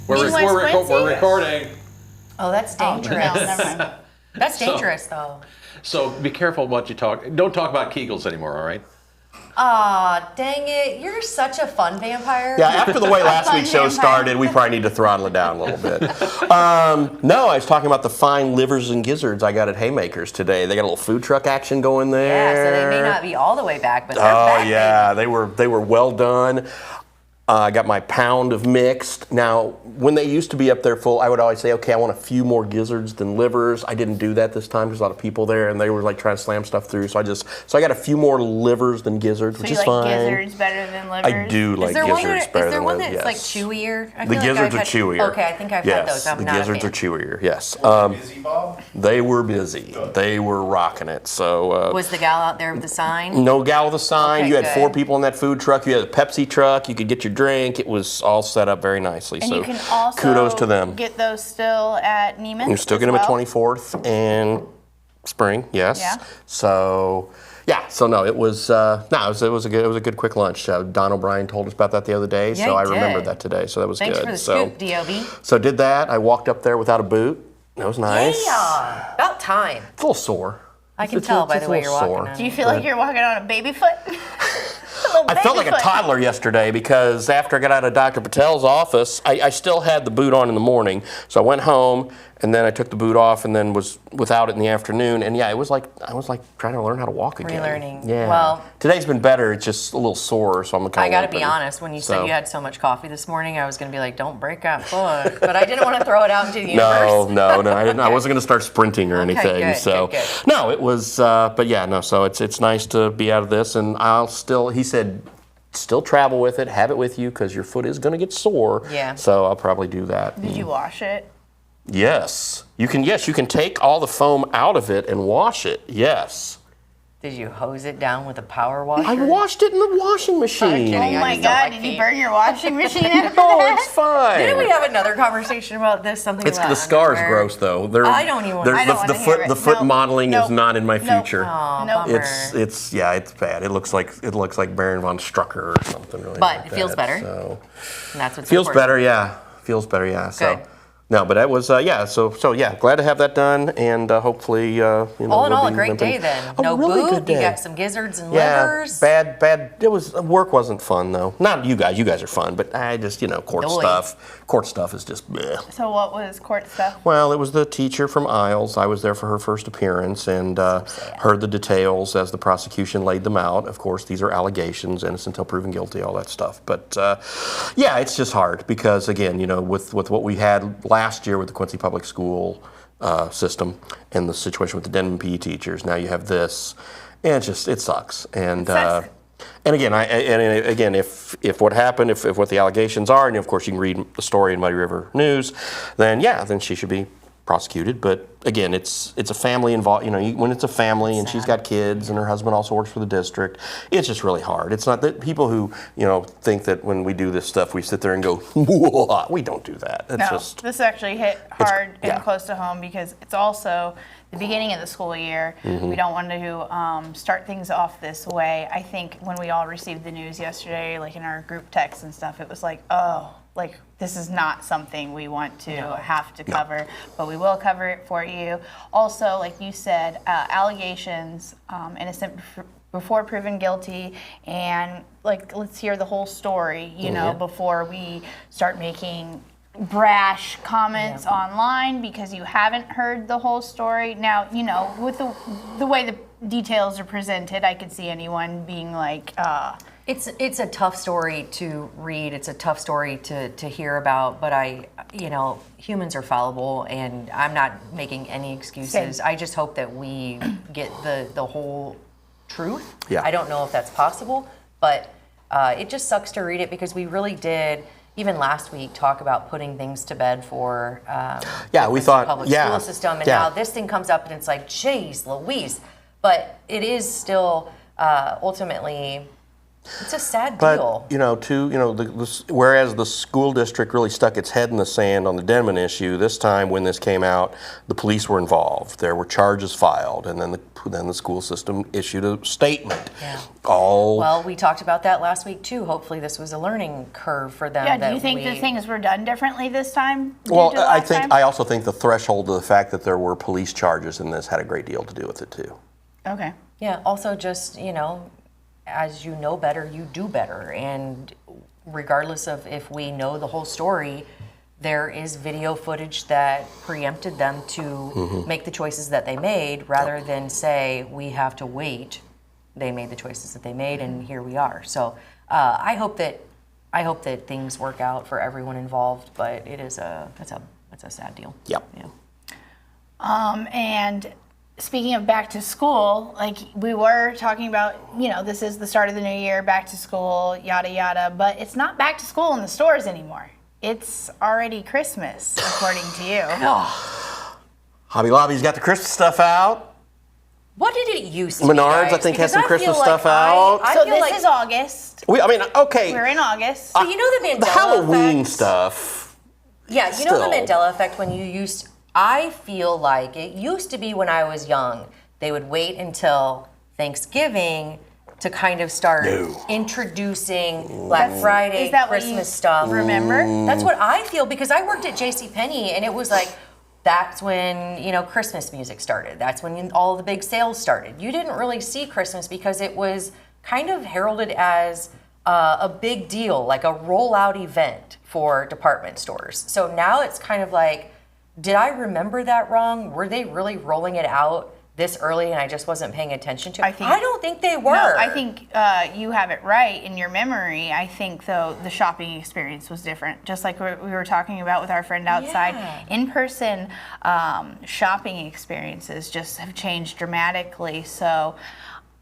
We're recording. Oh, that's dangerous. No, never mind. That's dangerous, though. So be careful what you talk. Don't talk about Kegels anymore, all right? Aw, dang it. You're such a fun vampire. Yeah, after the way last week's show started, we probably need to throttle it down a little bit. No, I was talking about the fine livers and gizzards I got at Haymakers today. They got a little food truck action going there. Yeah, so they may not be all the way back, but they're back. Oh, yeah, baby. they were well done. I got my pound of mixed. Now, when they used to be up there full, I would always say, okay, I want a few more gizzards than livers. I didn't do that this time. There's a lot of people there, and they were like trying to slam stuff through. So I got a few more livers than gizzards, which is fine. So you like gizzards better than livers? I do like gizzards better than livers. Is there one that's like chewier? I The feel gizzards like are chewier. Okay, I think I've had those. I'm the not gizzards a are fan. chewier. Yes. Busy, Bob? They were busy. They were rocking it. So Was the gal out there with the sign? no gal with a sign. Okay, you had good. 4 people in that food truck. You had a Pepsi truck. You could get your drink. It was all set up very nicely. And so you can also kudos to them. get those still at Neiman's. You still get them at 24th and Spring. Yes. Yeah. So. Yeah, so no, it was it was a good quick lunch. Don O'Brien told us about that the other day, Yeah, so I he remembered did. that today. So that was Thanks good. for the so, scoop, D.O.B. So did that. I walked up there without a boot. That was nice. Yeah, about time. It's a little sore. I can It's tell a by the way little you're sore. walking. Do you feel like you're walking on a baby foot? I felt like a toddler yesterday because after I got out of Dr. Patel's office, I still had the boot on in the morning. So I went home and then I took the boot off and then was without it in the afternoon. And yeah, I was like trying to learn how to walk again. Relearning. Yeah. Well, today's been better. It's just a little sore, so I'm kind of. I got to be honest. When you said you had so much coffee this morning, I was going to be like, "Don't break that foot," but I didn't want to throw it out into the universe. No, I didn't. I wasn't going to start sprinting or anything. Good, so good. no, it was. But yeah, no. So it's nice to be out of this, and I'll still. He said. Still travel with it, have it with you because your foot is going to get sore. Yeah. So I'll probably do that. Did you wash it? Yes. You can take all the foam out of it and wash it. Yes. Did you hose it down with a power washer? I washed it in the washing machine. kidding. Oh I my just don't God! like Did feet. you burn your washing machine after Oh, that? it's fine. Didn't we have another conversation about this? Something It's about the scars underwear? gross though. They're, I don't even wanna- they're- I don't the wanna hear foot it. the foot No. modeling is Nope. not in my Nope. future. Aw, Nope. bummer. It's bad. It looks like Baron von Strucker or something really. But like it feels that. better. So And that's what's feels important. better, yeah. Feels better, yeah. So Good. no, but that was yeah. So yeah, glad to have that done, and hopefully All in all, a great day then. A No really boot. good day. You got some gizzards and Yeah, livers. bad. It was work wasn't fun though. Not you guys. You guys are fun, but I just court Oy. stuff. Court stuff is just bleh. So what was court stuff? Well, it was the teacher from Isles. I was there for her first appearance and heard the details as the prosecution laid them out. Of course, these are allegations, innocent until proven guilty, all that stuff. But yeah, it's just hard because again, with what we had last year with the Quincy Public School system and the situation with the Denman PE teachers, now you have this, and it sucks. And sucks. and again, if what happened, if what the allegations are, and of course you can read the story in Muddy River News, then she should be prosecuted. But again, it's a family involved. When it's a family and she's got kids and her husband also works for the district, it's just really hard. It's not that people who think that when we do this stuff we sit there and go, we don't do that. It's No, this actually hit hard yeah. and close to home because it's also the beginning of the school year. Mm-hmm. We don't want to start things off this way. I think when we all received the news yesterday, like in our group texts and stuff, it was like, oh, like this is not something we want to have to cover, but we will cover it for you. Also, like you said, allegations, innocent before proven guilty, and like let's hear the whole story, before we start making brash comments online because you haven't heard the whole story. Now, with the way the details are presented, I could see anyone being like, It's a tough story to read. It's a tough story to hear about. But humans are fallible, and I'm not making any excuses. Same. I just hope that we get the whole truth. Yeah. I don't know if that's possible, but it just sucks to read it because we really did. Even last week, talk about putting things to bed for we thought public school system, and now this thing comes up, and it's like, geez, Louise. But it is still ultimately It's a sad But deal. whereas the school district really stuck its head in the sand on the Denman issue, this time when this came out, the police were involved. There were charges filed, and then the school system issued a statement. Yeah. All We talked about that last week too. Hopefully, this was a learning curve for them. Yeah, do you think the things were done differently this time? well, I also think the threshold of the fact that there were police charges in this had a great deal to do with it too. Okay. Yeah. Also, just as you know better, you do better, and regardless of if we know the whole story, there is video footage that preempted them to make the choices that they made, rather than say we have to wait. They made the choices that they made, and here we are. So I hope that things work out for everyone involved, but it's a sad deal. Yep. Yeah. And speaking of back to school, like we were talking about, this is the start of the new year, back to school, yada yada, but it's not back to school in the stores anymore. It's already Christmas, according to you. Hobby Lobby's got the Christmas stuff out. What did it used to be? Menards, guys? I think, has Because some I Christmas feel stuff like out. I So feel this like is August. Okay. We're in August. So you know the Mandela the Halloween effect? stuff. Yeah, you know the Still. Mandela effect when you used. I feel like it used to be when I was young. They would wait until Thanksgiving to kind of start introducing Black Friday, Is that what you Christmas stuff. remember? That's what I feel, because I worked at JCPenney, and it was like, that's when Christmas music started. That's when all the big sales started. You didn't really see Christmas because it was kind of heralded as a big deal, like a rollout event for department stores. So now it's kind of like, did I remember that wrong? Were they really rolling it out this early and I just wasn't paying attention to it? I don't think they were. No, I think you have it right in your memory. I think, though, the shopping experience was different. Just like we were talking about with our friend outside. Yeah. In-person shopping experiences just have changed dramatically. So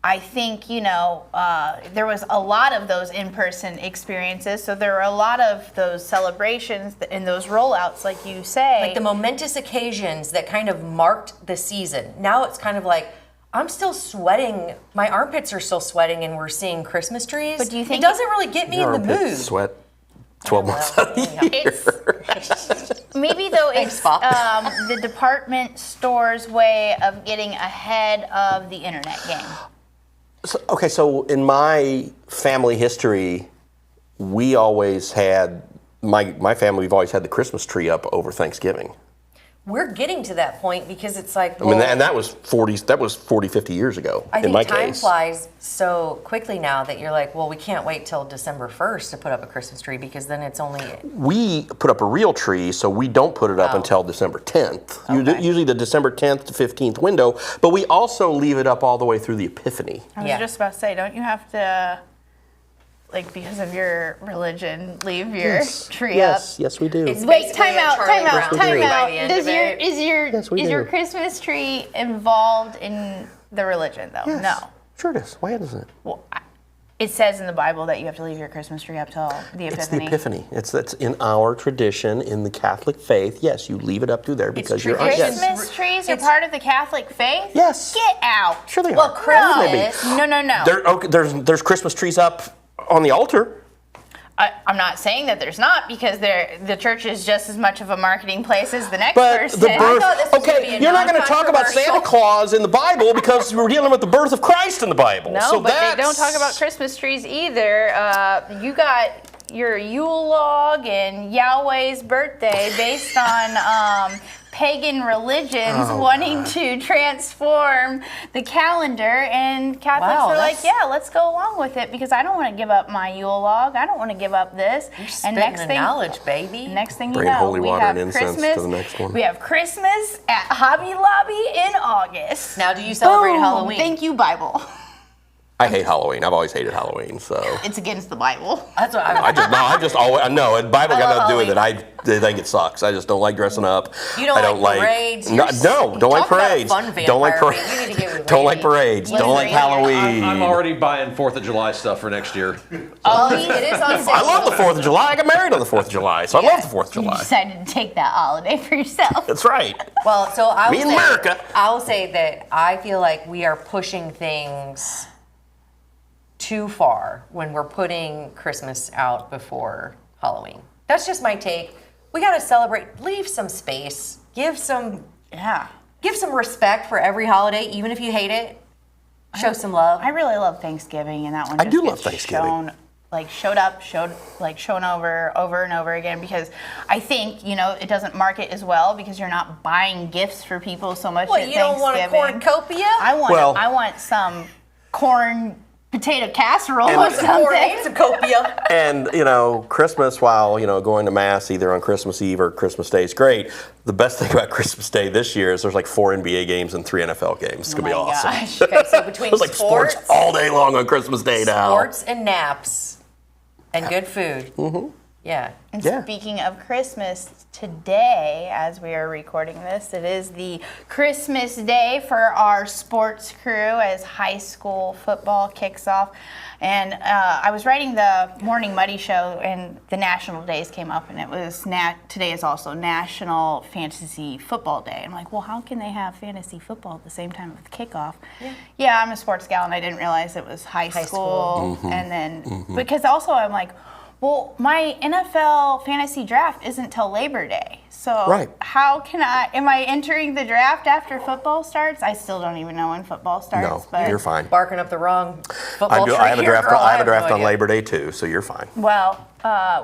I think, there was a lot of those in-person experiences. So there were a lot of those celebrations and those rollouts, like you say. Like the momentous occasions that kind of marked the season. Now it's kind of like, I'm still sweating. My armpits are still sweating, and we're seeing Christmas trees. But do you think it doesn't really get me in the Armpits mood? Sweat 12 months out of the year. It's maybe though it's the department store's way of getting ahead of the internet game. So in my family history, we always had, my family, we've always had the Christmas tree up over Thanksgiving. We're getting to that point because it's like, And that was 40, 50 years ago I in think my time case. flies so quickly now that you're like, well, we can't wait till December 1st to put up a Christmas tree, because then it's only... We put up a real tree, so we don't put it up until December 10th. Okay. Usually the December 10th to 15th window, but we also leave it up all the way through the Epiphany. I was Yeah. just about to say, don't you have to, like, because of your religion, leave your tree up? Yes, we do. It's Wait, basically time a out, Charlie time out, Brown time tree by out. the end Does of your it. is we your do. Christmas tree involved in the religion though? Yes. No. Sure it is. Why isn't it? Well, it says in the Bible that you have to leave your Christmas tree up till the Epiphany. It's the Epiphany. That's in our tradition, in the Catholic faith. Yes, you leave it up through there because you're tradition. yes. Christmas trees are It's- part of the Catholic faith? Yes. Get out. Sure they Well, are. Christmas... No. There's Christmas trees up on the altar. I'm not saying that there's not, because the church is just as much of a marketing place as the next But person. the birth. thought this was gonna be a You're not going to talk about Santa non-controversial- Claus in the Bible because we're dealing with the birth of Christ in the Bible. No, so but that's, they don't talk about Christmas trees either. You got your Yule log and Yahweh's birthday based on pagan religions wanting to transform the calendar, and Catholics Wow, are like, that's- yeah, let's go along with it, because I don't want to give up my Yule log. I don't want to give up this. You're spitting the knowledge, baby. Next thing you Bring know, holy we water have and incense to Christmas. the next one. We have Christmas at Hobby Lobby in August. Now, do you celebrate Boom. Halloween? Thank you, Bible. I hate Halloween. I've always hated Halloween. So It's against the Bible. That's what I just always no. The Bible got love nothing to do with it. I think it sucks. I just don't like dressing up. You don't I don't like parades? No, You're don't like talk about a parades. fun Don't like vampire, parades. man. You need to get with Don't like Randy. parades. Don't like Listen, Halloween. I'm already buying 4th of July stuff for next year. Well, it is on sale. I love the 4th of July. I got married on the 4th of July, so I love the 4th of You July. decided to take that holiday for yourself. That's right. Well, so Me in America. I will say that I feel like we are pushing things too far when we're putting Christmas out before Halloween. That's just my take. We got to celebrate, leave some space, give some respect for every holiday, even if you hate it. Show some love. I really love Thanksgiving, and that one I just do gets love Thanksgiving. shown over and over again, because I think, it doesn't market as well because you're not buying gifts for people so much at You don't want a Thanksgiving. cornucopia? I want some corn potato casserole or something. Cornucopia. And, Christmas, while, going to Mass either on Christmas Eve or Christmas Day is great, the best thing about Christmas Day this year is there's like 4 NBA games and 3 NFL games. It's going to be awesome. Gosh. Okay, so between There's like sports all day long on Christmas Day now. sports and naps and good food. Mm-hmm. Yeah. And speaking of Christmas, today, as we are recording this, it is the Christmas day for our sports crew as high school football kicks off. And I was writing the Morning Muddy show, and the national days came up, and it was today is also National Fantasy Football Day. I'm like, well, how can they have fantasy football at the same time of the kickoff? Yeah, I'm a sports gal, and I didn't realize it was high school. Mm-hmm. And then, because also I'm like, well, my NFL fantasy draft isn't till Labor Day. So how am I entering the draft after football starts? I still don't even know when football starts. No, but you're fine. Barking up the wrong football tree. I have a draft, girl. I have a no draft on idea. Labor Day too, so you're fine. Well,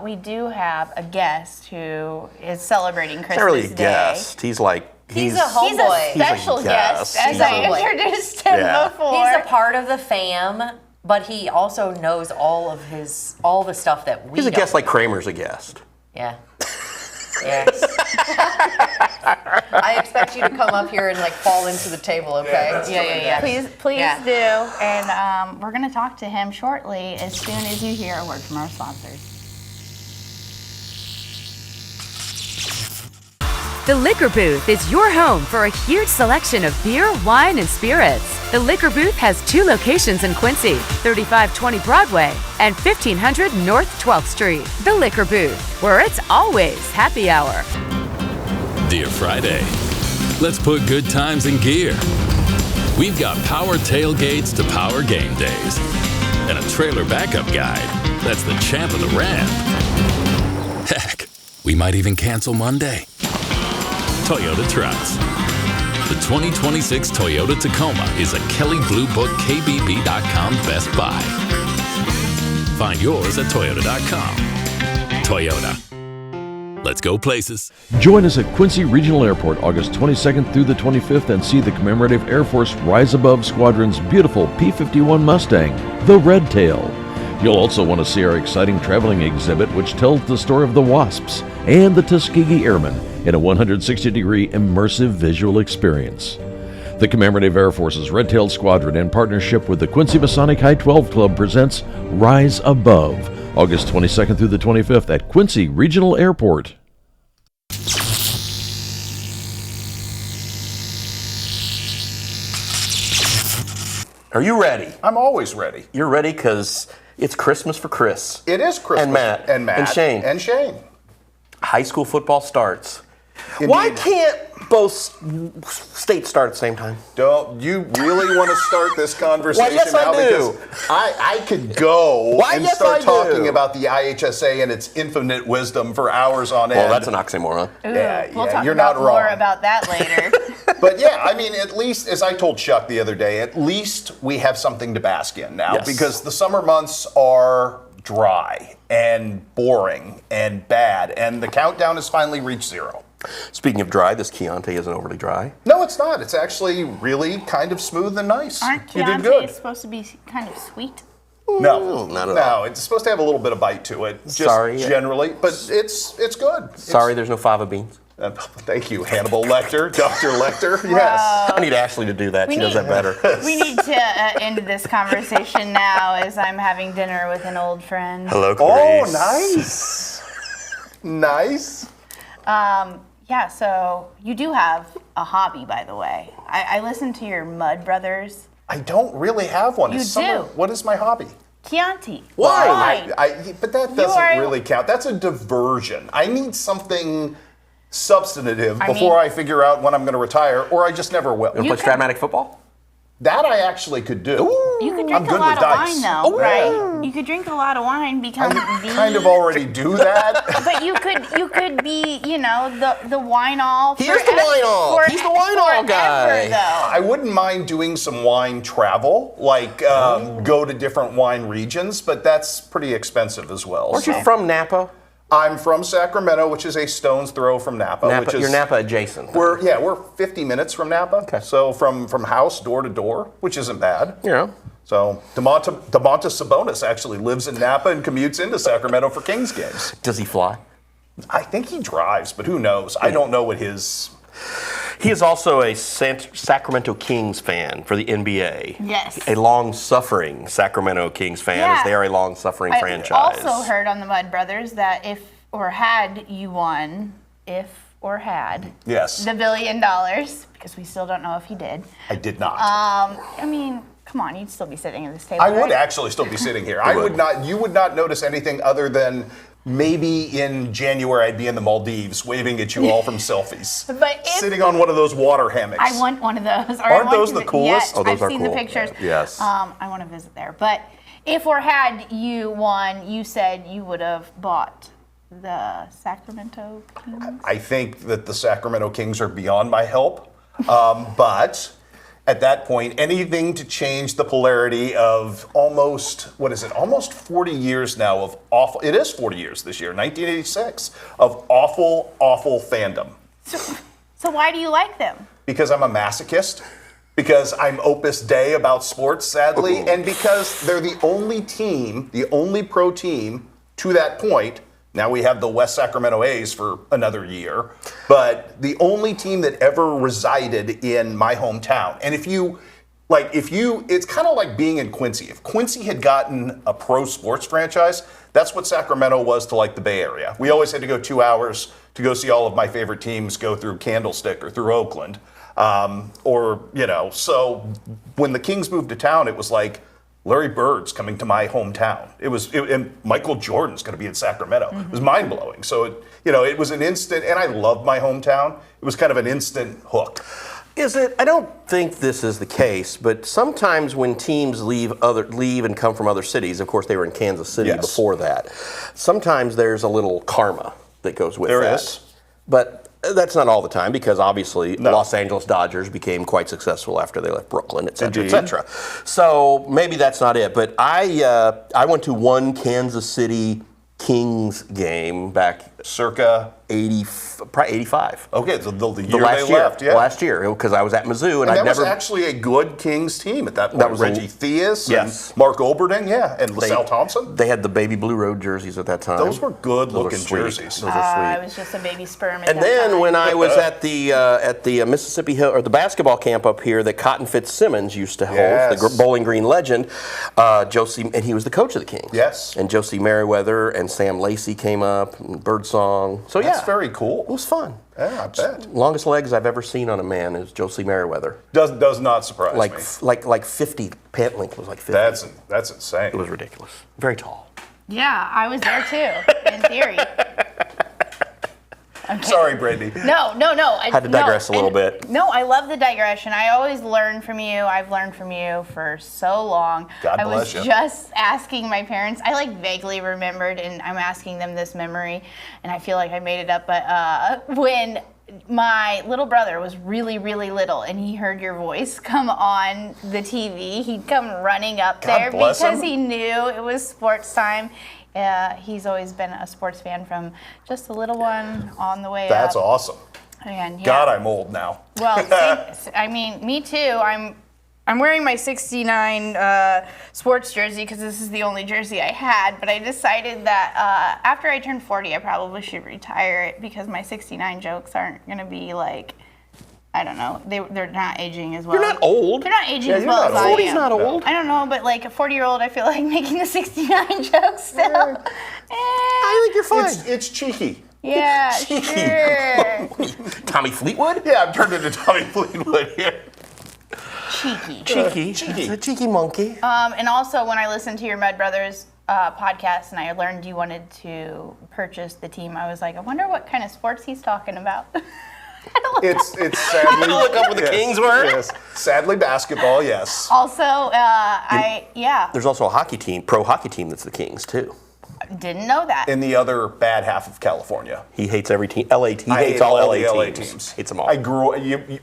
we do have a guest who is celebrating Christmas It's not really a Day. guest. He's like, He's a homeboy. He's a special guest, as He's a I homeboy. introduced him before. He's a part of the fam, but he also knows all the stuff that we he's a don't. guest like Kramer's a guest. Yeah. Yes. I expect you to come up here and fall into the table, okay? Yeah. Please do. And we're going to talk to him shortly as soon as you hear a word from our sponsors. The Liquor Booth is your home for a huge selection of beer, wine, and spirits. The Liquor Booth has 2 locations in Quincy, 3520 Broadway and 1500 North 12th Street. The Liquor Booth, where it's always happy hour. Dear Friday, let's put good times in gear. We've got power tailgates to power game days and a trailer backup guide that's the champ of the ramp. Heck, we might even cancel Monday. Toyota Trucks. The 2026 Toyota Tacoma is a Kelley Blue Book KBB.com Best Buy. Find yours at Toyota.com. Toyota. Let's go places. Join us at Quincy Regional Airport August 22nd through the 25th and see the commemorative Air Force Rise Above Squadron's beautiful P-51 Mustang, the Red Tail. You'll also want to see our exciting traveling exhibit, which tells the story of the Wasps and the Tuskegee Airmen in a 160-degree immersive visual experience. The commemorative Air Force's Red-Tailed Squadron, in partnership with the Quincy Masonic High 12 Club, presents Rise Above, August 22nd through the 25th at Quincy Regional Airport. Are you ready? I'm always ready. You're ready because it's Christmas for Chris. It is Christmas. And Matt. And Shane. And Shane. High school football starts. Indeed. Why can't both states start at the same time? Don't you really want to start this conversation Well, yes, now? I do. Because I could go and Yes, start I talking do. about the IHSA and its infinite wisdom for hours on end. Well, that's an oxymoron. We'll talk you're about not wrong. more about that later. But yeah, I mean, at least, as I told Chuck the other day, at least we have something to bask in now, Yes. because the summer months are dry and boring and bad, and the countdown has finally reached 0. Speaking of dry, this Chianti isn't overly dry. No, it's not. It's actually really kind of smooth and nice. Aren't You did Chiantis good. supposed to be kind of sweet? No, not at all. No, it's supposed to have a little bit of bite to it, just Sorry. generally, but it's good. Sorry, there's no fava beans. Thank you, Hannibal Lecter, Dr. Lecter. Yes. I need Ashley to do that. We She does need- that better. We need to end this conversation now as I'm having dinner with an old friend. Hello, Clarice. Oh, nice. Nice. Yeah, so you do have a hobby, by the way. I listened to your Mud Brothers I don't really have one. You It's summer- do. What is my hobby? Chianti. Why? But that You doesn't are- really count. That's a diversion. I need something substantive I before mean- I figure out when I'm going to retire, or I just never will. You want to play Stratmatic football? That I actually could do. You could I'm drink a good lot with of dice. wine, though, right? You could drink a lot of wine, become Kind of already do that. But you could be, the wine-all. He is the wine-all. He's the wine-all guy. Though. I wouldn't mind doing some wine travel, like go to different wine regions, but that's pretty expensive as well. Aren't you from Napa? I'm from Sacramento, which is a stone's throw from Napa. Which is, you're Napa adjacent. We're 50 minutes from Napa. Okay. So from house door to door, which isn't bad. Yeah. So Domantas Sabonis actually lives in Napa and commutes into Sacramento for Kings games. Does he fly? I think he drives, but who knows? I don't know what his... He is also a Sacramento Kings fan for the NBA. Yes. A long-suffering Sacramento Kings fan, as they are a long-suffering franchise. I also heard on the Mud Brothers that if or had you won, Yes. the $1 billion, because we still don't know if he did. I did not. I mean, come on, you'd still be sitting at this table. I would right? actually still be sitting here. I would not. You would not notice anything other than maybe in January I'd be in the Maldives waving at you all from selfies. But if, sitting on one of those water hammocks. I want one of those. Or Aren't those the coolest? Yes, Oh, those I've are seen cool. the pictures. Yes. I want to visit there. But if or had you won, you said you would have bought the Sacramento Kings. I think that the Sacramento Kings are beyond my help, but at that point, anything to change the polarity of almost 40 years now of awful, it is 40 years this year, 1986, of awful fandom. So why do you like them? Because I'm a masochist, because I'm Opus Dei about sports, sadly, and because they're the only team, the only pro team to that point. Now we have the West Sacramento A's for another year, but the only team that ever resided in my hometown. And it's kind of like being in Quincy. If Quincy had gotten a pro sports franchise, that's what Sacramento was to like the Bay Area. We always had to go 2 hours to go see all of my favorite teams go through Candlestick or through Oakland. So when the Kings moved to town, it was like, Larry Bird's coming to my hometown. And Michael Jordan's going to be in Sacramento. Mm-hmm. It was mind-blowing. So, it was an instant, and I loved my hometown. It was kind of an instant hook. Is it? I don't think this is the case, but sometimes when teams leave and come from other cities, of course they were in Kansas City before that, sometimes there's a little karma that goes with that. There is. But that's not all the time, because obviously Los Angeles Dodgers became quite successful after they left Brooklyn, et cetera, et cetera. So maybe that's not it. But I went to one Kansas City Kings game back circa 85. Okay, so the year they left, yeah. Last year, because I was at Mizzou, and that I'd never... was actually a good Kings team at that point. That was Reggie Theus yes. and Mark Olberding, and LaSalle Thompson. They had the baby blue road jerseys at that time. Those were good-looking sweet. jerseys. Those are sweet. I was just a baby sperm at And that then time. when I was at the Mississippi Hill, or the basketball camp up here that Cotton Fitzsimmons used to host, the Bowling Green legend, Josie, and he was the coach of the Kings. Yes. And Josie Merriweather and Sam Lacey came up, and Birdsong. So That's very cool. It was fun. Yeah, I bet. Longest legs I've ever seen on a man is Josie Merriweather. Does not surprise me. Like 50. Pant length was like 50. That's insane. It was ridiculous. Very tall. Yeah, I was there too, in theory. Okay. Sorry, Brittany. No. Had to digress a little bit. No, I love the digression. I always learn from you. I've learned from you for so long. God I bless was you. just asking my parents. I vaguely remembered, and I'm asking them this memory, and I feel like I made it up. But when my little brother was really, really little, and he heard your voice come on the TV, he'd come running up God there bless because him. he knew it was sports time. He's always been a sports fan from just a little one on the way That's up. awesome. And yeah. God, I'm old now. Well, me too. I'm wearing my 69 sports jersey because this is the only jersey I had, but I decided that after I turn 40, I probably should retire it because my 69 jokes aren't going to be like, I don't know, they're not aging as well. You're not old. They're not aging as well as I am. 40's not old. I don't know, but like a 40-year-old, I feel like making the 69 jokes still. I think you're fine. It's cheeky. Yeah, sure. Tommy Fleetwood? Yeah, I'm turning into Tommy Fleetwood here. Cheeky. Cheeky. It's a cheeky monkey. And also, when I listened to your Mud Brothers podcast and I learned you wanted to purchase the team, I was like, I wonder what kind of sports he's talking about. It's sadly. Look up where the Kings were? Yes. Sadly, basketball. Yes. Also, There's also a hockey team, pro hockey team that's the Kings too. didn't know that. In the other bad half of California. He hates every team. He I hates hate all LA the LA teams. teams. Hates them all.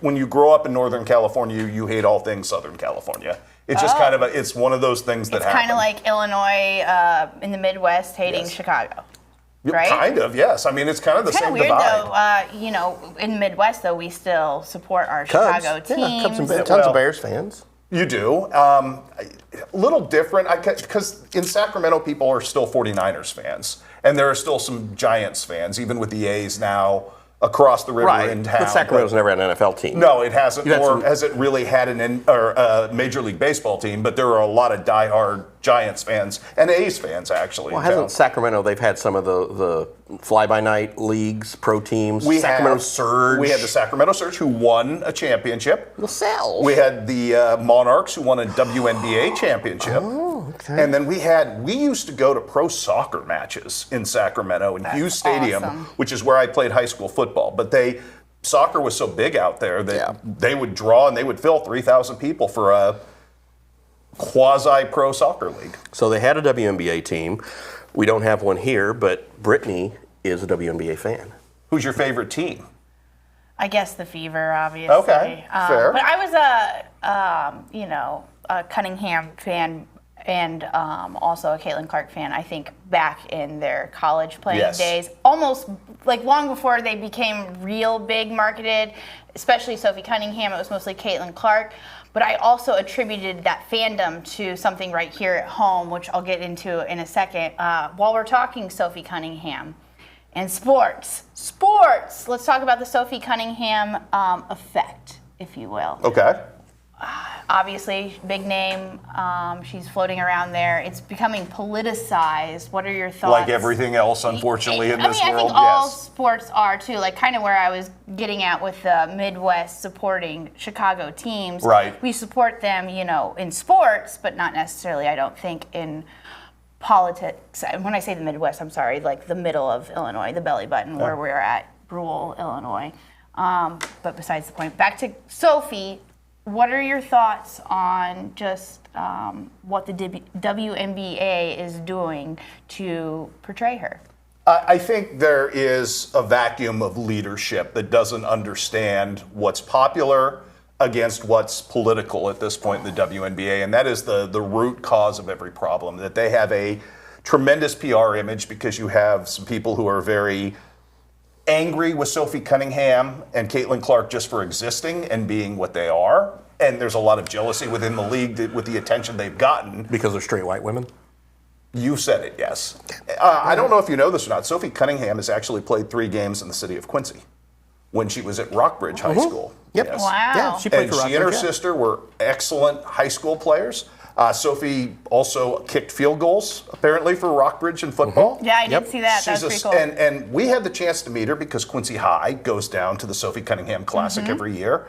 When you grow up in Northern California, you hate all things Southern California. It's just kind of it's one of those things that It's happen. kind of like Illinois in the Midwest hating Yes. Chicago. Yeah, right? Kind of, yes. I mean, it's kind of the It's kind same of weird divide. though. In the Midwest though, we still support our Chicago teams. Yeah, Cubs and Bears. Well, Tons of Bears fans. You do. A little different, because in Sacramento, people are still 49ers fans. And there are still some Giants fans, even with the A's now across the river in town. But Sacramento's never had an NFL team. No, it hasn't, You had nor some- has it really had a Major League Baseball team, but there are a lot of diehard Giants fans and A's fans, actually. Well, in town. hasn't Sacramento, they've had some of the fly-by-night leagues, pro teams, Sacramento Surge. We had the Sacramento Surge, who won a championship. The Cells. We had the Monarchs, who won a WNBA championship. Oh, okay. And then we used to go to pro soccer matches in Sacramento in Hughes Stadium, awesome. which is where I played high school football. But soccer was so big out there that they would draw and they would fill 3,000 people for a quasi-pro soccer league. So they had a WNBA team. We don't have one here, but Brittany is a WNBA fan. Who's your favorite team? I guess the Fever, obviously. Okay, fair. But I was a Cunningham fan and also a Caitlin Clark fan. I think back in their college playing days, almost like long before they became real big marketed, especially Sophie Cunningham. It was mostly Caitlin Clark. But I also attributed that fandom to something right here at home, which I'll get into in a second. While we're talking Sophie Cunningham and sports, let's talk about the Sophie Cunningham effect, if you will. Okay. Obviously, big name. She's floating around there. It's becoming politicized. What are your thoughts? Like everything else, unfortunately, in this I world, think all yes. sports are too. Like kind of where I was getting at with the Midwest supporting Chicago teams. Right. We support them, in sports, but not necessarily, I don't think, in politics. And when I say the Midwest, I'm sorry, like the middle of Illinois, the belly button, where we're at, rural Illinois. But besides the point, back to Sophie. What are your thoughts on just what the WNBA is doing to portray her? I think there is a vacuum of leadership that doesn't understand what's popular against what's political at this point in the WNBA, and that is the root cause of every problem, that they have a tremendous PR image because you have some people who are very angry with Sophie Cunningham and Caitlin Clark just for existing and being what they are. And there's a lot of jealousy within the league with the attention they've gotten. Because they're straight white women? You said it, yes. I don't know if you know this or not. Sophie Cunningham has actually played 3 games in the city of Quincy when she was at Rockbridge High School. Yep. Yes. Wow. Yeah, she played And for she and her Rockbridge, yeah. sister were excellent high school players. Sophie also kicked field goals, apparently, for Rockbridge in football. Yeah, I did see that. That was pretty cool. And we had the chance to meet her because Quincy High goes down to the Sophie Cunningham Classic every year.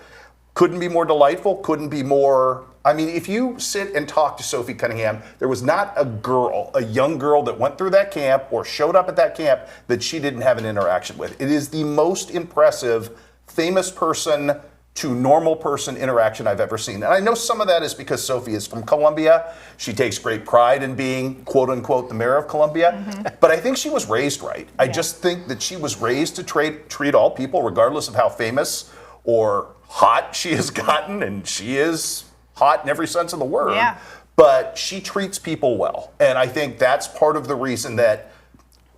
Couldn't be more delightful, couldn't be more... I mean, if you sit and talk to Sophie Cunningham, there was not a young girl that went through that camp or showed up at that camp that she didn't have an interaction with. It is the most impressive famous person to normal person interaction I've ever seen. And I know some of that is because Sophie is from Columbia. She takes great pride in being, quote unquote, the mayor of Columbia. But I think she was raised right. I just think that she was raised to treat all people, regardless of how famous or hot she has gotten. And she is hot in every sense of the word. Yeah. But she treats people well. And I think that's part of the reason that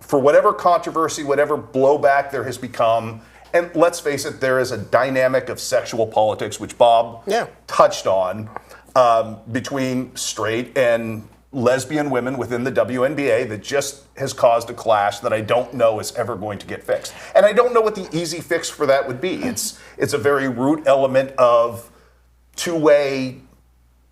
for whatever controversy, whatever blowback there has become, and let's face it, there is a dynamic of sexual politics, which Bob touched on, between straight and lesbian women within the WNBA that just has caused a clash that I don't know is ever going to get fixed. And I don't know what the easy fix for that would be. It's a very root element of two-way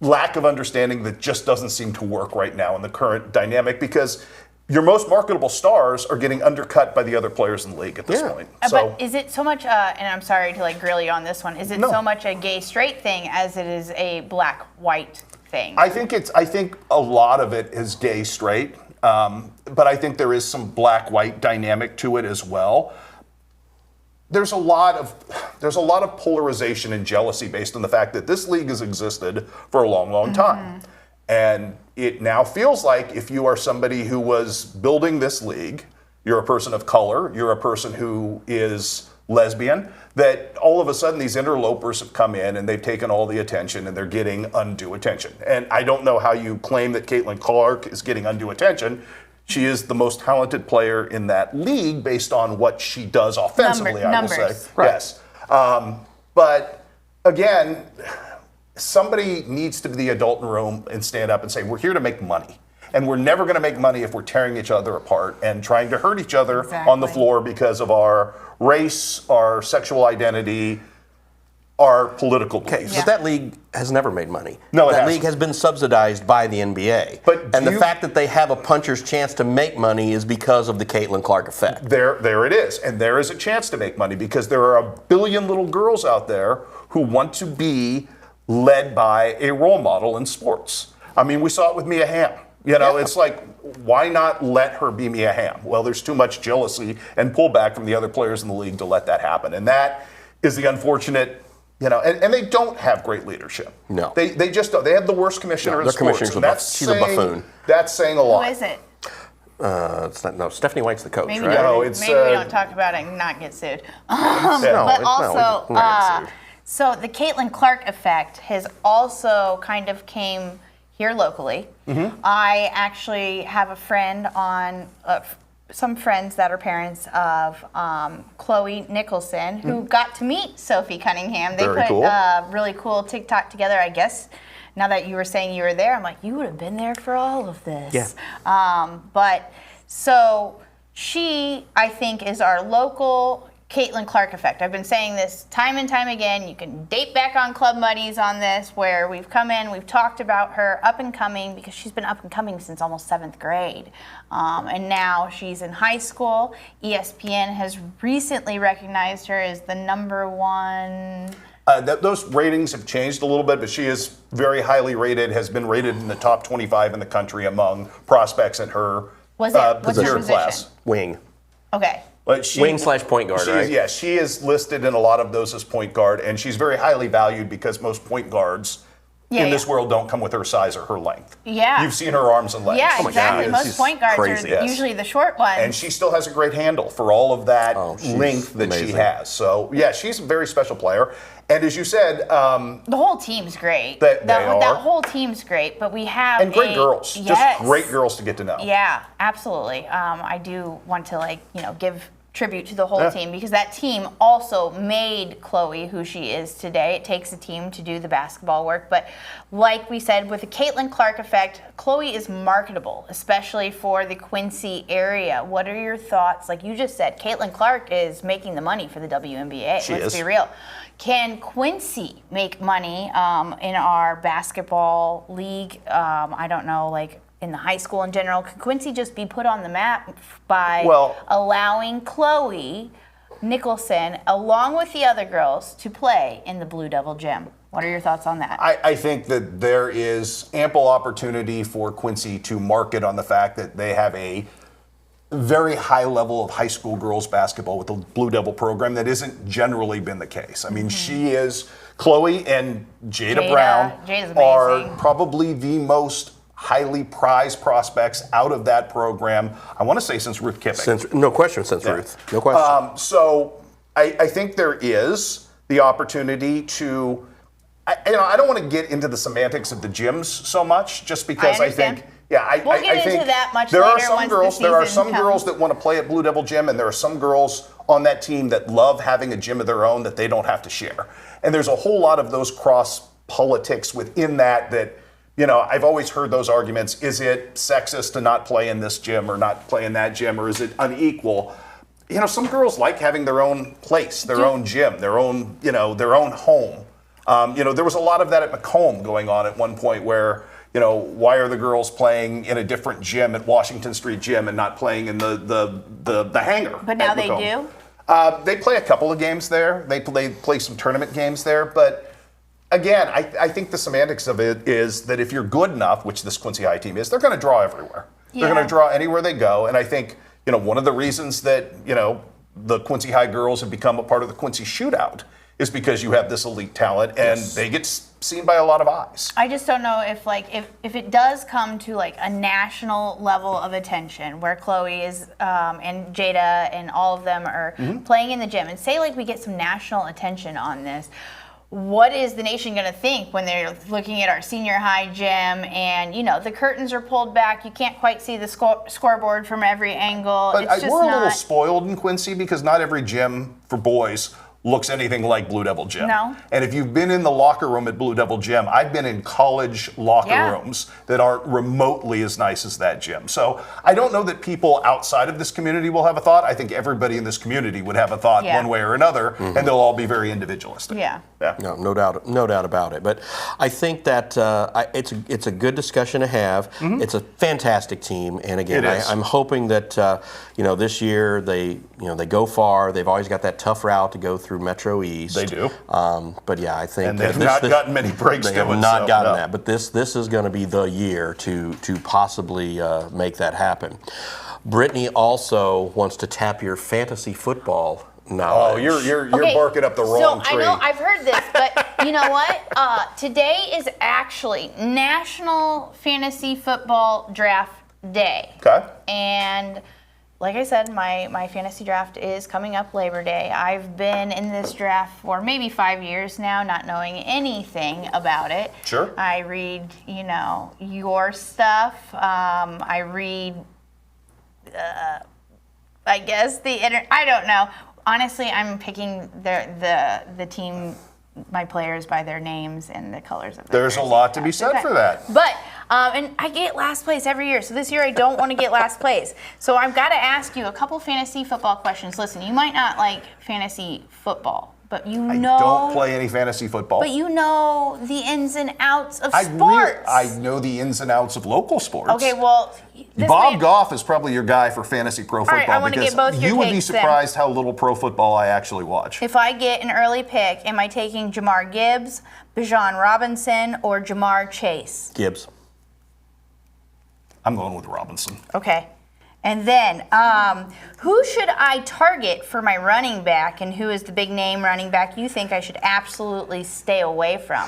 lack of understanding that just doesn't seem to work right now in the current dynamic, because your most marketable stars are getting undercut by the other players in the league at this point. So, but is it so much, and I'm sorry to grill you on this one, is it so much a gay-straight thing as it is a black-white thing? I think a lot of it is gay-straight, but I think there is some black-white dynamic to it as well. there's a lot of polarization and jealousy based on the fact that this league has existed for a long, long time. And it now feels like if you are somebody who was building this league, you're a person of color, you're a person who is lesbian, that all of a sudden these interlopers have come in and they've taken all the attention and they're getting undue attention. And I don't know how you claim that Caitlin Clark is getting undue attention. She is the most talented player in that league based on what she does offensively, I will say. Right. Yes. But again, somebody needs to be the adult in the room and stand up and say, we're here to make money. And we're never going to make money if we're tearing each other apart and trying to hurt each other on the floor because of our race, our sexual identity, our political beliefs. But that league has never made money. No, it that hasn't. league has been subsidized by the NBA. And the fact that they have a puncher's chance to make money is because of the Caitlin Clark effect. There it is. And there is a chance to make money because there are a billion little girls out there who want to be led by a role model in sports. I mean, we saw it with Mia Hamm. You know, it's like, why not let her be Mia Hamm? Well, there's too much jealousy and pullback from the other players in the league to let that happen. And that is the unfortunate, you know, and they don't have great leadership. No. They just don't. They have the worst commissioner in their sports. commissioner's she's a buffoon. That's saying a lot. Who is it? It's not, no, Stephanie White's the coach, Maybe, right? No, maybe it's, we don't talk about it and not get sued. But also, we're not sued. so the Caitlin Clark effect has also kind of came here locally. I actually have a friend on, some friends that are parents of Chloe Nicholson who got to meet Sophie Cunningham. They Very put cool. a really cool TikTok together, I guess. Now that you were saying you were there, I'm like, you would have been there for all of this. Yeah. But so she, I think, is our local Caitlin Clark effect. I've been saying this time and time again. You can date back on Club Muddies on this, where we've come in, we've talked about her up and coming because she's been up and coming since almost 7th grade. And now she's in high school. ESPN has recently recognized her as the #1. Those ratings have changed a little bit, but she is very highly rated, has been rated in the top 25 in the country among prospects in her What's her position position? class. Wing. Okay. But she, Wing/point guard, she right? is, yeah, she is listed in a lot of those as point guard, and she's very highly valued because most point guards in this world don't come with her size or her length. Yeah. You've seen her arms and legs. Yeah, exactly. God, Most she's point guards crazy. are Yes. usually the short ones. And she still has a great handle for all of that she's length that she amazing. has. So, yeah, she's a very special player. And as you said, the whole team's great. They are. That whole team's great, but we have and great girls. Yes. Just great girls to get to know. Yeah, absolutely. I do want to give tribute to the whole team because that team also made Chloe who she is today. It takes a team to do the basketball work, but like we said, with the Caitlin Clark effect, Chloe is marketable, especially for the Quincy area. What are your thoughts? Like you just said, Caitlin Clark is making the money for the WNBA. Let's be real. Can Quincy make money in our basketball league? I don't know, in the high school in general. Can Quincy just be put on the map by allowing Chloe Nicholson, along with the other girls, to play in the Blue Devil gym? What are your thoughts on that? I think that there is ample opportunity for Quincy to market on the fact that they have a very high level of high school girls basketball with the Blue Devil program that isn't generally been the case. I mean, Chloe and Jada Brown Jada's are amazing. probably the most highly prized prospects out of that program, I want to say since Ruth Kipping. No question since Ruth. No question. So I think there is the opportunity to, I don't want to get into the semantics of the gyms so much, just because I think, We'll get into that much there later are some once girls. the There are season some girls comes. that want to play at Blue Devil Gym, and there are some girls on that team that love having a gym of their own that they don't have to share. And there's a whole lot of those cross politics within that. I've always heard those arguments. Is it sexist to not play in this gym or not play in that gym, or is it unequal? Some girls like having their own place, their own gym, their own home. There was a lot of that at Macomb going on at one point where, why are the girls playing in a different gym at Washington Street Gym and not playing in the hangar? But now at they Macomb? do? They play a couple of games there. They play some tournament games there. But again, I think the semantics of it is that if you're good enough, which this Quincy High team is, they're going to draw everywhere. They're going to draw anywhere they go. And I think, one of the reasons that, the Quincy High girls have become a part of the Quincy Shootout is because you have this elite talent, and they get seen by a lot of eyes. I just don't know if if it does come to like a national level of attention where Chloe is and Jada and all of them are playing in the gym, and say like we get some national attention on this. What is the nation going to think when they're looking at our senior high gym and, you know, the curtains are pulled back, you can't quite see the scoreboard from every angle. But It's just we're a little not. spoiled in Quincy because not every gym for boys looks anything like Blue Devil Gym. No. And if you've been in the locker room at Blue Devil Gym, I've been in college locker rooms that aren't remotely as nice as that gym. So I don't know that people outside of this community will have a thought. I think everybody in this community would have a thought one way or another, and they'll all be very individualistic. Yeah. No doubt about it. But I think that it's a good discussion to have. It's a fantastic team, and again, I'm hoping that this year they go far. They've always got that tough route to go through Metro East. They do. But yeah, I think and they've not gotten many breaks. They have not gotten that. But this is going to be the year to possibly make that happen. Brittany also wants to tap your fantasy football knowledge. Oh, you're barking up the wrong tree. I know I've heard this, but you know what? Today is actually National Fantasy Football Draft Day. Okay. And like I said, my fantasy draft is coming up Labor Day. I've been in this draft for maybe 5 years now, not knowing anything about it. Sure. I read, your stuff. I read, I guess I don't know. Honestly, I'm picking the team, my players by their names and the colors of their There's a jerseys. lot to be said for that. But, and I get last place every year. So this year I don't want to get last place. So I've got to ask you a couple fantasy football questions. Listen, you might not like fantasy football, but I don't play any fantasy football. But you know the ins and outs of sports. I know the ins and outs of local sports. Okay, well, Bob Goff is probably your guy for fantasy pro football. All right, I want to get both your you would be takes then. surprised how little pro football I actually watch. If I get an early pick, am I taking Jamar Gibbs, Bijan Robinson, or Jamar Chase? Gibbs. I'm going with Robinson. Okay. And then, who should I target for my running back, and who is the big name running back you think I should absolutely stay away from?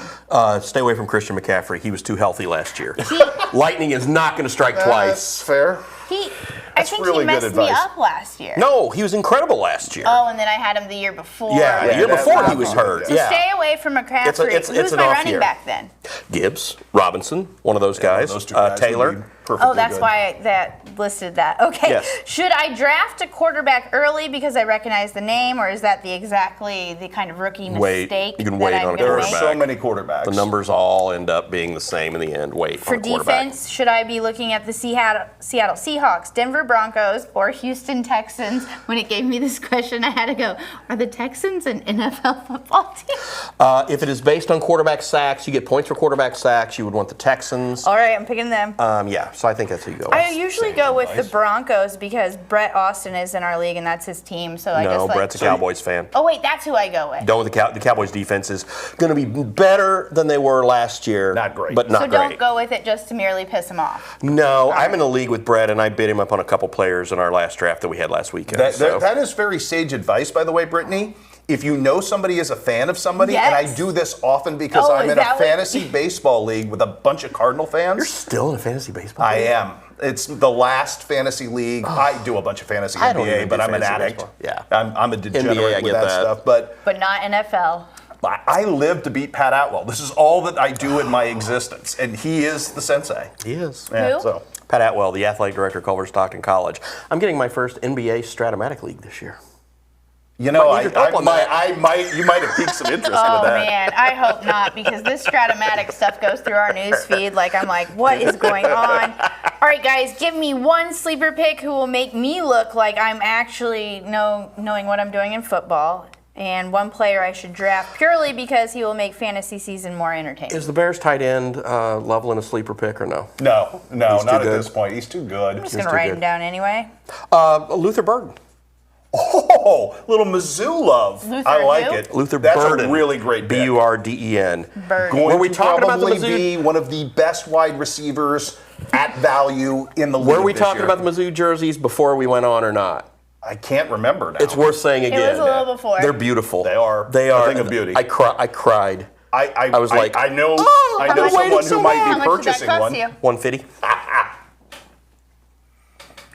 Stay away from Christian McCaffrey. He was too healthy last year. Lightning is not going to strike twice. That's fair. I think he messed me up last year. No, he was incredible last year. Oh, and then I had him the year before. Yeah, the year before he was hurt. So stay away from McCaffrey. Who's my running back then? Gibbs, Robinson, one of those guys. Those two guys Taylor. Oh, that's why that listed that. Okay. Yes. Should I draft a quarterback early because I recognize the name, or is that the kind of rookie mistake? You can wait on a There are quarterback. so many quarterbacks. The numbers all end up being the same in the end. Wait For on a quarterback. defense, should I be looking at the Seattle Seahawks, Denver Broncos, or Houston Texans? When it gave me this question, I had to go, are the Texans an NFL football team? If it is based on quarterback sacks, you get points for quarterback sacks. You would want the Texans. All right, I'm picking them. Yeah, so I think that's who you go with. I usually go with the Broncos because Brett Austin is in our league and that's his team. So I just Brett's a Cowboys fan. Oh wait, that's who I go with. Going with the Cowboys defense is going to be better than they were last year. Not great. But not so great. don't go with it just to merely piss him off. No, I'm in a league with Brett, and I bid him up on a couple players in our last draft that we had last weekend. That is very sage advice, by the way, Brittany. If you know somebody is a fan of somebody, and I do this often because I'm in a fantasy baseball league with a bunch of Cardinal fans. You're still in a fantasy baseball I league? am. It's the last fantasy league. I do a bunch of fantasy I don't NBA, even but do I'm an fantasy addict. baseball. Yeah. I'm a degenerate NBA, I with get that that. stuff. But not NFL. I live to beat Pat Atwell. This is all that I do in my existence, and he is the sensei. He is. Yeah, Who? so. Pat Atwell, the athletic director of Culver Stockton College. I'm getting my first NBA Stratomatic League this year. You know, Might need your help on that. you might have piqued some interest with Oh that. man, I hope not because this Stratomatic stuff goes through our news feed. Like I'm like, what is going on? All right, guys, give me one sleeper pick who will make me look like I'm actually knowing what I'm doing in football, and one player I should draft purely because he will make fantasy season more entertaining. Is the Bears tight end Loveland a sleeper pick or no? No, He's not too at good? this point. He's too good. I'm just gonna write him down anyway. Luther Burden. Oh, little Mizzou love. Luther I like who? it. Luther That's Burden. a really great pick. Burden. Burden. Going Were we to talking about the probably Mizzou? be one of the best wide receivers at value in the league. Were we this talking year. about the Mizzou jerseys before we went on or not? I can't remember now. It's worth saying again. It was a little before. They're beautiful. They are. They A are. thing of beauty. I cried. I was like, I know oh, I know I've waited someone so who might long. be How much did that purchasing cost one. you? 150.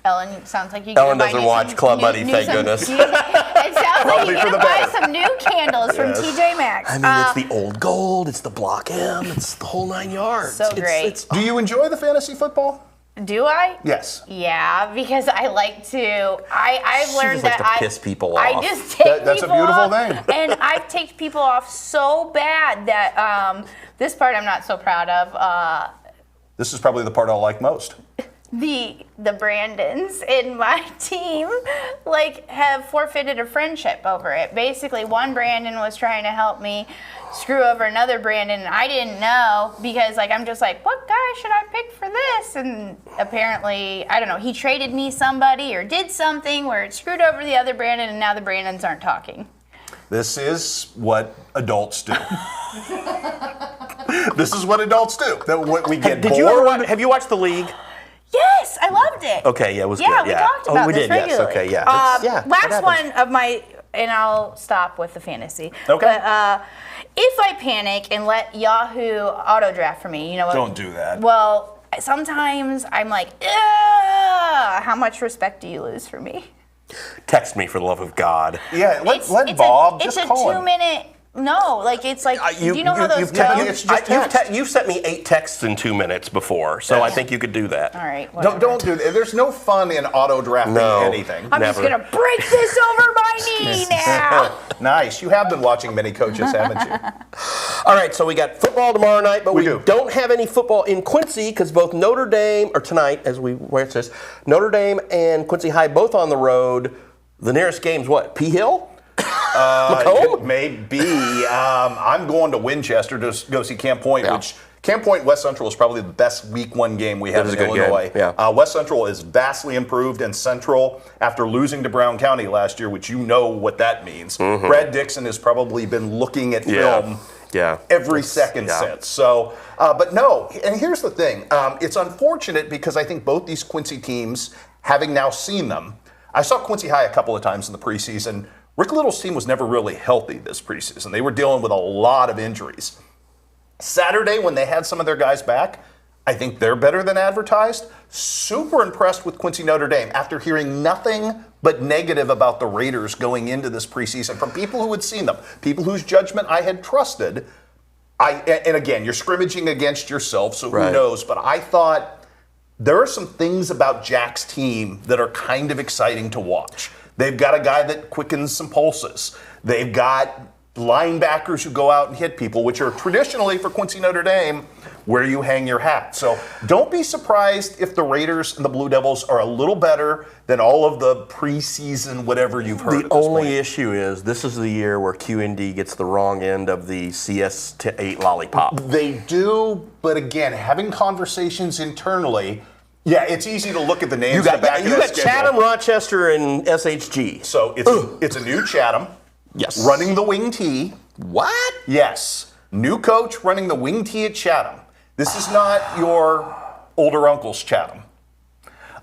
Ellen, it sounds like you. Ellen doesn't watch Club Buddy, thank goodness. It sounds like Probably you're for the gonna buy better. some new candles from Yes. TJ Maxx. I mean, it's the old gold, it's the Block M, it's the whole 9 yards. So great. Do you enjoy the fantasy football? Do I? Yes. Yeah, because I like to. I've learned just likes that to piss people I off. just take That's a people beautiful off, thing. And I've taken people off so bad that this part I'm not so proud of. This is probably the part I'll like most. The Brandons in my team have forfeited a friendship over it. Basically, one Brandon was trying to help me screw over another Brandon, and I didn't know because I'm just like, what guy should I pick for this? And apparently, I don't know, he traded me somebody or did something where it screwed over the other Brandon, and now the Brandons aren't talking. This is what adults do. This is what adults do. That we get Did bored. you ever watch, have you watched The League? Yes, I loved it. Okay, yeah, it was good. Yeah, we talked about we this did, yes, regularly. okay, yeah. It's- yeah, that Last happens. one of my, and I'll stop with the fantasy. Okay. But if I panic and let Yahoo auto draft for me, you know what? Don't do that. Well, sometimes I'm like, ugh, how much respect do you lose for me? Text me for the love of God. Yeah, let It's Bob a, just it's call a him. 2-minute. No, do you know how those you've go? it's just text. You've sent me 8 texts in 2 minutes before, so I think you could do that. All right, whatever. Don't do that. There's no fun in auto drafting No. anything. I'm just never. gonna break this over my knee now. Nice. You have been watching many coaches, haven't you? All right, so we got football tomorrow night, but We we do. don't have any football in Quincy because both Notre Dame, or tonight, as we where it says, Notre Dame and Quincy High both on the road. The nearest game's what? P Hill? Macomb? It may be. I'm going to Winchester to go see Camp Point, Yeah. which Camp Point West Central is probably the best Week 1 game we have That is in a good game, Illinois. yeah. West Central is vastly improved, and Central, after losing to Brown County last year, which you know what that means, Brad Dixon has probably been looking at film Yeah. every second yeah. since. So, but no, and here's the thing. It's unfortunate because I think both these Quincy teams, having now seen them, I saw Quincy High a couple of times in the preseason. Rick Little's team was never really healthy this preseason. They were dealing with a lot of injuries. Saturday, when they had some of their guys back, I think they're better than advertised. Super impressed with Quincy Notre Dame after hearing nothing but negative about the Raiders going into this preseason from people who had seen them, people whose judgment I had trusted. And again, you're scrimmaging against yourself, so who Right. knows? But I thought there are some things about Jack's team that are kind of exciting to watch. They've got a guy that quickens some pulses. They've got linebackers who go out and hit people, which are traditionally for Quincy Notre Dame where you hang your hat. So don't be surprised if the Raiders and the Blue Devils are a little better than all of the preseason whatever you've heard. The at this only point. issue is this is the year where QND gets the wrong end of the CS8 lollipop. They do, but again, having conversations internally, yeah, it's easy to look at the names You in the got, back of you that got schedule. Chatham, Rochester, and SHG. So it's a new Chatham. Yes. Running the wing tee. What? Yes. New coach running the wing tee at Chatham. This is not your older uncle's Chatham.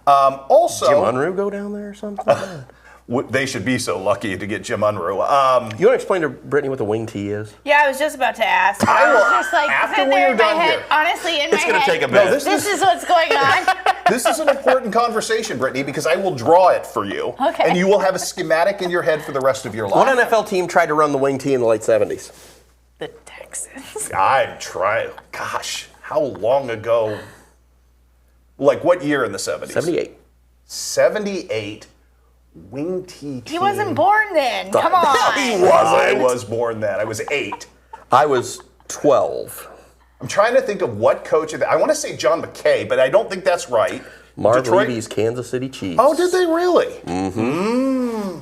Also, Jim Unruh go down there or something? they should be so lucky to get Jim Unruh. You want to explain to Brittany what the wing tee is? Yeah, I was just about to ask. I will- was just after sitting we there are in my done head, here. honestly, in It's my gonna head. take a minute. This is what's going on. This is an important conversation, Brittany, because I will draw it for you. Okay. And you will have a schematic in your head for the rest of your life. What NFL team tried to run the wing tee in the late 70s? The Texans. I'm trying. Gosh, how long ago? Like what year in the 70s? 78. 78. Wing tee team. He wasn't born then. Come on. He I wasn't. was born then. I was 8. I was 12. I'm trying to think of what coach. I want to say John McKay, but I don't think that's right. Marv Detroit- Levy's Kansas City Chiefs. Oh, did they really? Mm-hmm.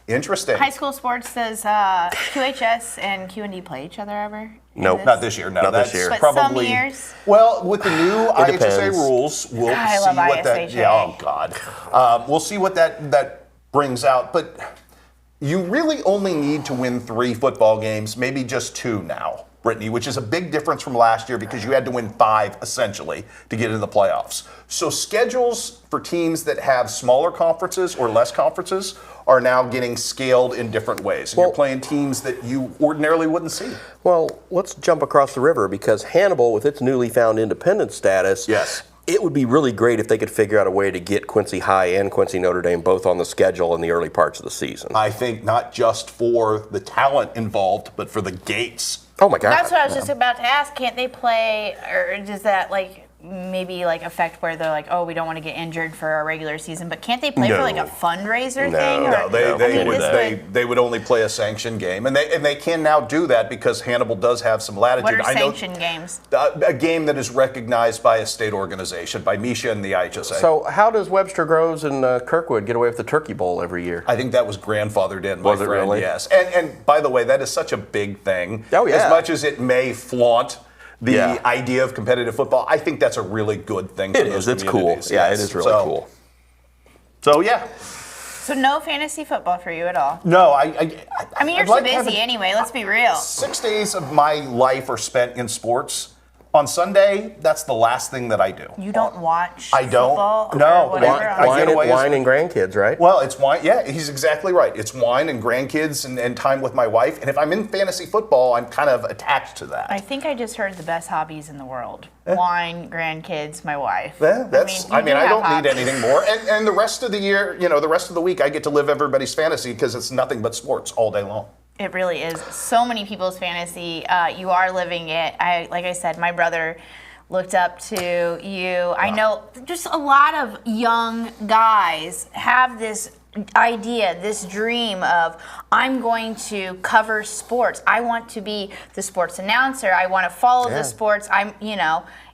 Interesting. High school sports, does QHS and QND play each other ever? Nope. Not this year. No, Not this that's year. But probably. some years. Well, with the new IHSA depends. rules, we'll I see love what that. ISHA. Yeah. Oh God. We'll see what that brings out. But you really only need to win 3 football games, maybe just 2 now. Brittany, which is a big difference from last year because you had to win 5 essentially to get into the playoffs. So schedules for teams that have smaller conferences or less conferences are now getting scaled in different ways. And you're playing teams that you ordinarily wouldn't see. Well, let's jump across the river because Hannibal, with its newly found independent status, Yes. it would be really great if they could figure out a way to get Quincy High and Quincy Notre Dame both on the schedule in the early parts of the season. I think not just for the talent involved, but for the gates. Oh my God. That's what I was just about to ask. Can't they play, or does that maybe affect where they're like, oh, we don't want to get injured for our regular season, but can't they play for a fundraiser thing? No, Or, they would only play a sanctioned game, and they can now do that because Hannibal does have some latitude. What are sanctioned games? A game that is recognized by a state organization, by Misha and the IHSA. So how does Webster Groves and Kirkwood get away with the Turkey Bowl every year? I think that was grandfathered in, my Was it friend. really? Yes. And by the way, that is such a big thing. Oh, yeah. As much as it may flaunt the Yeah. idea of competitive football, I think that's a really good thing for It those is. It's cool. communities. Yeah, Yes. it is really cool. So yeah. So no fantasy football for you at all? No, I mean, you're I'd too like to busy have anyway, let's be real. 6 days of my life are spent in sports. On Sunday, that's the last thing that I do. You don't watch I don't. football No, or whatever? I get away Wine and grandkids, right? Well, it's wine. Yeah, he's exactly right. It's wine and grandkids and time with my wife. And if I'm in fantasy football, I'm kind of attached to that. I think I just heard the best hobbies in the world. Wine, grandkids, my wife. Yeah, that's. I you do have don't need hobbies. anything more. And the rest of the year, the rest of the week, I get to live everybody's fantasy because it's nothing but sports all day long. It really is. So many people's fantasy. You are living it. Like I said, my brother looked up to you. I know just a lot of young guys have this idea, this dream of, I'm going to cover sports. I want to be the sports announcer. I want to follow the sports.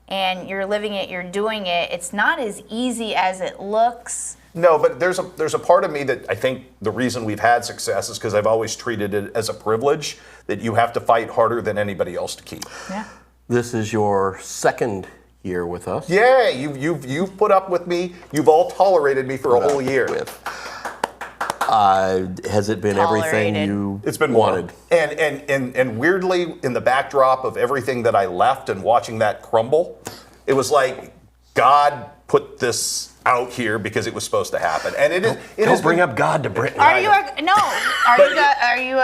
And you're living it, you're doing it. It's not as easy as it looks. No, but there's a part of me that I think the reason we've had success is because I've always treated it as a privilege that you have to fight harder than anybody else to keep. Yeah. This is your second year with us. Yeah, you've put up with me. You've all tolerated me for a whole year. Has it been everything Tolerated. you It's been wanted? And weirdly, in the backdrop of everything that I left and watching that crumble, it was like God put this out here because it was supposed to happen. And Don't bring up God to Brittany. Are you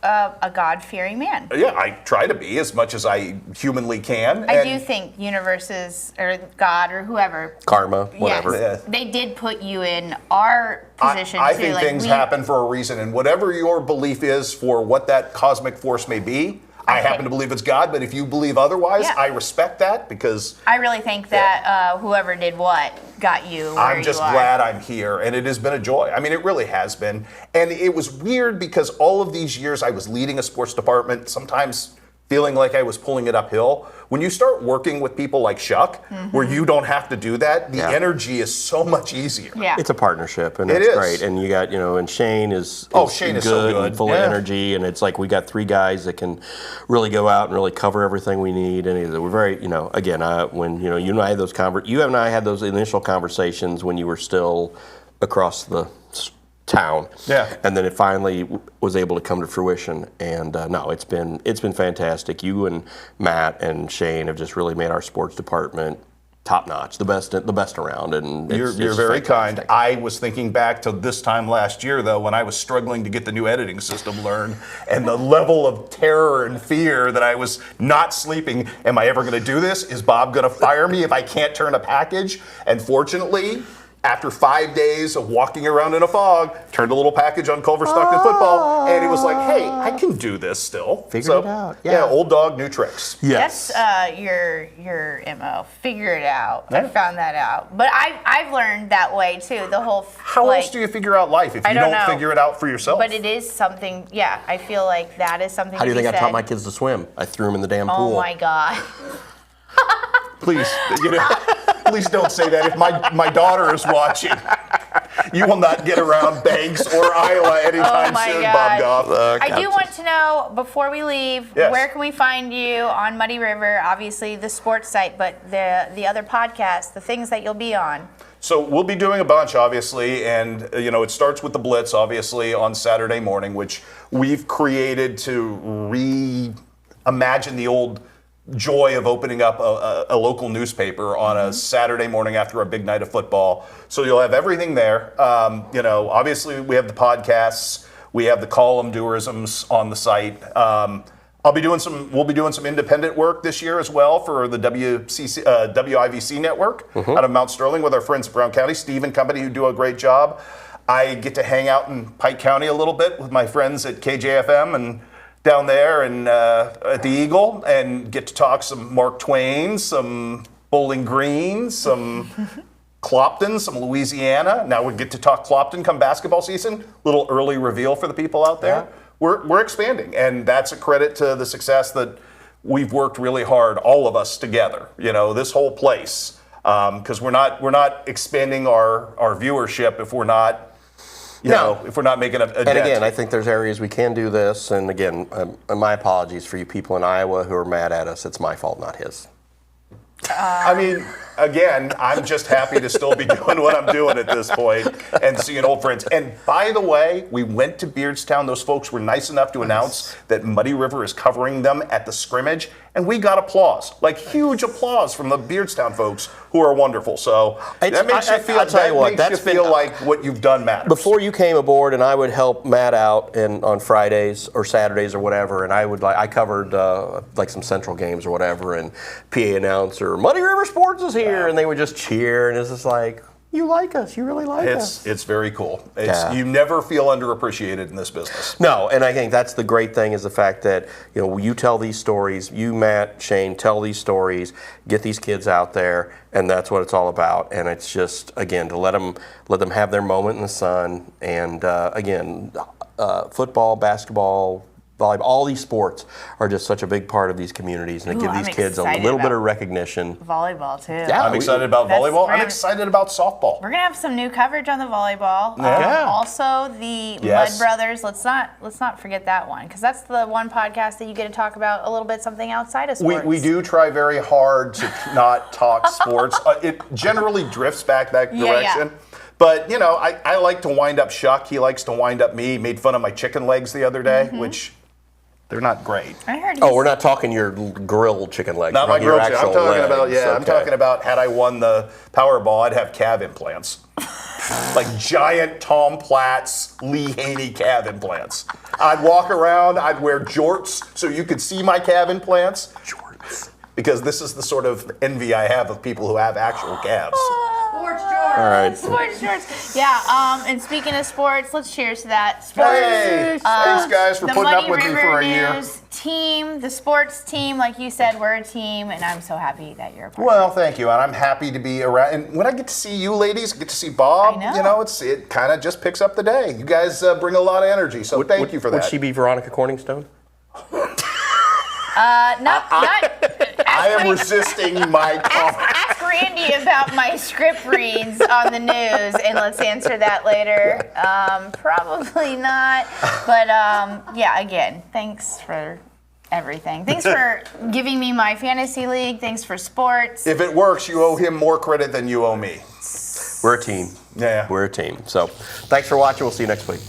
a God-fearing man? Yeah, I try to be as much as I humanly can. I do think universes or God or whoever. Karma, whatever. Yes, they did put you in our position I too. think things happen for a reason, and whatever your belief is for what that cosmic force may be, I happen to believe it's God, but if you believe otherwise, Yeah. I respect that because I really think that whoever did what got you where I'm just you are. glad I'm here, and it has been a joy. I mean, it really has been. And it was weird because all of these years I was leading a sports department, sometimes feeling like I was pulling it uphill. When you start working with people like Shuck, where you don't have to do that, the energy is so much easier. Yeah. It's a partnership, and It that's is. great. And you got, and Shane is Shane is so good. and full Yeah. of energy, and it's like we got 3 guys that can really go out and really cover everything we need. And we're very, again, when you and I had those you and I had those initial conversations when you were still across the town. Yeah. And then it finally was able to come to fruition. And no, it's been fantastic. You and Matt and Shane have just really made our sports department top notch, the best around. And You're very kind. I was thinking back to this time last year, though, when I was struggling to get the new editing system learned, and the level of terror and fear that I was not sleeping. Am I ever going to do this? Is Bob going to fire me if I can't turn a package? And fortunately, after 5 days of walking around in a fog, turned a little package on Culver Stockton football, and it was like, hey, I can do this still. Figure it out. Yeah, old dog, new tricks. Yes. That's your MO. Figure it out. I found that out. But I've learned that way too. The whole How else do you figure out life if you don't don't know. figure it out for yourself? But it is something. Yeah, I feel like that is something. How do you think I said. taught my kids to swim? I threw them in the damn pool. Oh my God. Please, please don't say that if my daughter is watching. You will not get around Banks or Isla anytime my soon, God. Bob Goff. I do want to know, before we leave, Yes. where can we find you on Muddy River? Obviously, the sports site, but the other podcasts, the things that you'll be on. So we'll be doing a bunch, obviously, and it starts with the Blitz, obviously, on Saturday morning, which we've created to imagine the old joy of opening up a local newspaper on a Saturday morning after a big night of football. So you'll have everything there. Obviously we have the podcasts, we have the column Duerrisms on the site. We'll be doing some independent work this year as well for the WIVC network out of Mount Sterling with our friends at Brown County, Steve and company, who do a great job. I get to hang out in Pike County a little bit with my friends at KJFM and down there and at the Eagle, and get to talk some Mark Twain, some Bowling Green, some Clopton, some Louisiana. Now we get to talk Clopton come basketball season. Little early reveal for the people out there. Yeah. We're expanding, and that's a credit to the success that we've worked really hard, all of us together. This whole place, because we're not expanding our viewership if we're not. If we're not making a dent. And again, I think there's areas we can do this. And again, my apologies for you people in Iowa who are mad at us. It's my fault, not his. Again, I'm just happy to still be doing what I'm doing at this point and seeing old friends. And by the way, we went to Beardstown. Those folks were nice enough to announce that Muddy River is covering them at the scrimmage. And we got applause, like huge applause from the Beardstown folks, who are wonderful. So that makes you feel like what you've done matters. Before you came aboard, and I would help Matt out on Fridays or Saturdays or whatever, and I covered some Central games or whatever, and PA announcer, Muddy River Sports is here, and they would just cheer, and it's just like, you like us, you really like us. It's very cool. You never feel underappreciated in this business. No, and I think that's the great thing, is the fact that you tell these stories, you, Matt, Shane, tell these stories, get these kids out there, and that's what it's all about. And it's just, again, to let them have their moment in the sun. And again, football, basketball, volleyball, all these sports are just such a big part of these communities, and give these kids a little bit of recognition. Volleyball too. Yeah, I'm excited about volleyball. I'm excited about softball. We're gonna have some new coverage on the volleyball. Also, the Mud Brothers. Let's not forget that one, because that's the one podcast that you get to talk about a little bit something outside of sports. We do try very hard to not talk sports. It generally drifts back that direction. Yeah. But I like to wind up Shuck. He likes to wind up me. He made fun of my chicken legs the other day, which. They're not great. I heard. We're not talking your grilled chicken legs. Not my grilled chicken. I'm talking legs. about I'm talking about, had I won the Powerball, I'd have calf implants, like giant Tom Platz, Lee Haney calf implants. I'd walk around. I'd wear jorts so you could see my calf implants. Jorts. Because this is the sort of envy I have of people who have actual calves. Sports shorts. All right. Sports shorts. Yeah. And speaking of sports, let's cheers to that. Sports. Hey, thanks guys for putting up with me for a year. Team, the sports team, like you said, we're a team, and I'm so happy that you're a part Well, of it. thank you, and I'm happy to be around. And when I get to see you ladies, get to see Bob, I know. it kind of just picks up the day. You guys bring a lot of energy, so thank you for that. Would she be Veronica Corningstone? I am resisting my comment. Ask Randy about my script reads on the news, and let's answer that later. Probably not, but again, thanks for everything. Thanks for giving me my fantasy league. Thanks for sports. If it works, you owe him more credit than you owe me. We're a team. Yeah. We're a team. So thanks for watching. We'll see you next week.